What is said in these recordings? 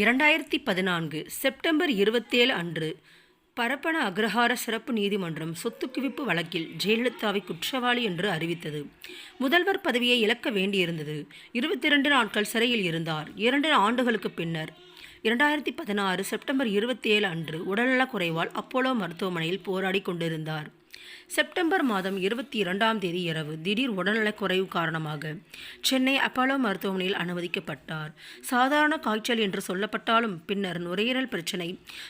2014 September 27 அன்று பரப்பன அக்ரஹார சிறப்பு நீதிமன்றம் சொத்து குவிப்பு வழக்கில் ஜெயலலிதாவை குற்றவாளி என்று அறிவித்தது. முதல்வர் பதவியை இழக்க வேண்டியிருந்தது. 22 நாட்கள் சிறையில் இருந்தார். 2 ஆண்டுகளுக்கு பின்னர் 2016 செப்டம்பர் 27 அன்று உடல்நலக் குறைவால் அப்போலோ மருத்துவமனையில் போராடி கொண்டிருந்தார். செப்டம்பர் மாதம் 22ஆம் தேதி இரவு திடீர் உடல்நலக் குறைவு காரணமாக சென்னை அப்போலோ மருத்துவமனையில் அனுமதிக்கப்பட்டார். சாதாரண காய்ச்சல் என்று சொல்லப்பட்டாலும் பின்னர் நுரையீரல் பிரச்சினை,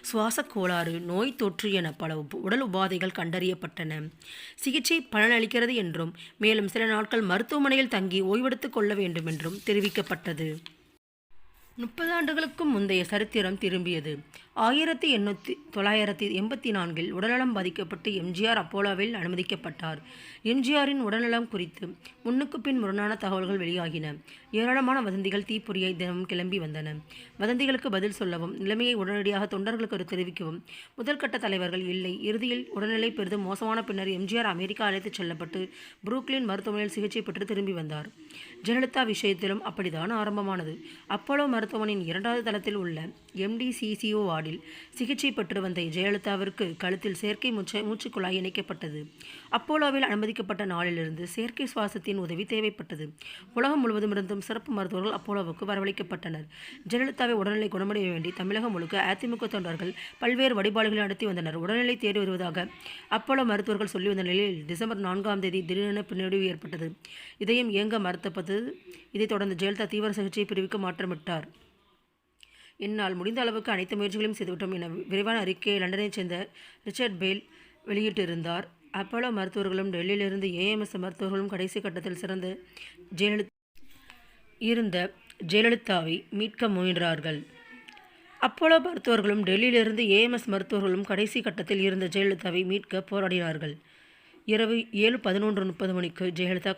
சுவாசக் கோளாறு, நோய் தொற்று என பல உடல் உபாதைகள் கண்டறியப்பட்டன. சிகிச்சை பலனளிக்கிறது என்றும் மேலும் சில நாட்கள் மருத்துவமனையில் தங்கி ஓய்வெடுத்துக் கொள்ள வேண்டும் என்றும் தெரிவிக்கப்பட்டது. 30 ஆண்டுகளுக்கும் முந்தைய சரித்திரம் திரும்பியது. 1984 உடல்நலம் பாதிக்கப்பட்டு எம்ஜிஆர் அப்போலோவில் அனுமதிக்கப்பட்டார். எம்ஜிஆரின் உடல்நலம் குறித்து முன்னுக்கு பின் முரணான தகவல்கள் வெளியாகின. ஏராளமான வதந்திகள் தீப்பொறியை தினமும் கிளம்பி வந்தன. வதந்திகளுக்கு பதில் சொல்லவும், நிலைமையை உடனடியாக தொண்டர்களுக்கு தெரிவிக்கவும் முதல் கட்ட தலைவர்கள் இல்லை. இறுதியில் உடல்நிலை பெரிதும் மோசமான பின்னர் எம்ஜிஆர் அமெரிக்கா அழைத்துச் செல்லப்பட்டு புரூக்ளின் மருத்துவமனையில் சிகிச்சை பெற்று திரும்பி வந்தார். ஜெயலலிதா விஷயத்திலும் அப்படித்தான் ஆரம்பமானது. அப்போலோ மருத்துவமனையின் 2வது தளத்தில் உள்ள MDCCO வார்டில் சிகிச்சை பெற்று வந்த ஜெயலலிதாவிற்கு கழுத்தில் செயற்கை மூச்சுக்குழாய் இணைக்கப்பட்டது. அப்போலோவில் அனுமதிக்கப்பட்ட நாளிலிருந்து செயற்கை சுவாசத்தின் உதவி தேவைப்பட்டது. உலகம் முழுவதும் இருந்தும் சிறப்பு மருத்துவர்கள் அப்போலோவுக்கு வரவழைக்கப்பட்டனர். ஜெயலலிதாவை உடல்நிலை குணமடைய வேண்டி தமிழகம் முழுக்க அதிமுக தொண்டர்கள் பல்வேறு வழிபாடுகளை நடத்தி வந்தனர். உடல்நிலை தேடி வருவதாக அப்போலோ மருத்துவர்கள் சொல்லி வந்த நிலையில் டிசம்பர் 4ஆம் தேதி திடீரென பின்னடைவு ஏற்பட்டது. இதயம் இயங்க மறுத்தப்பட்டது. இதைத் தொடர்ந்து ஜெயலலிதா தீவிர சிகிச்சை பிரிவுக்கு மாற்றமிட்டார். என்னால் முடிந்த அளவுக்கு அனைத்து முயற்சிகளையும் செய்துவிட்டோம் என விரைவான அறிக்கையை லண்டனைச் சேர்ந்த ரிச்சர்ட் பேல் வெளியிட்டிருந்தார். அப்போலோ மருத்துவர்களும் டெல்லியிலிருந்து AMS மருத்துவர்களும் கடைசி கட்டத்தில் சிறந்த ஜெயலலிதாவை மீட்க முயன்றார்கள். அப்போலோ மருத்துவர்களும் டெல்லியிலிருந்து AMS மருத்துவர்களும் கடைசி கட்டத்தில் இருந்த ஜெயலலிதாவை மீட்க போராடினார்கள். இரவு 7:11:30 மணிக்கு ஜெயலலிதா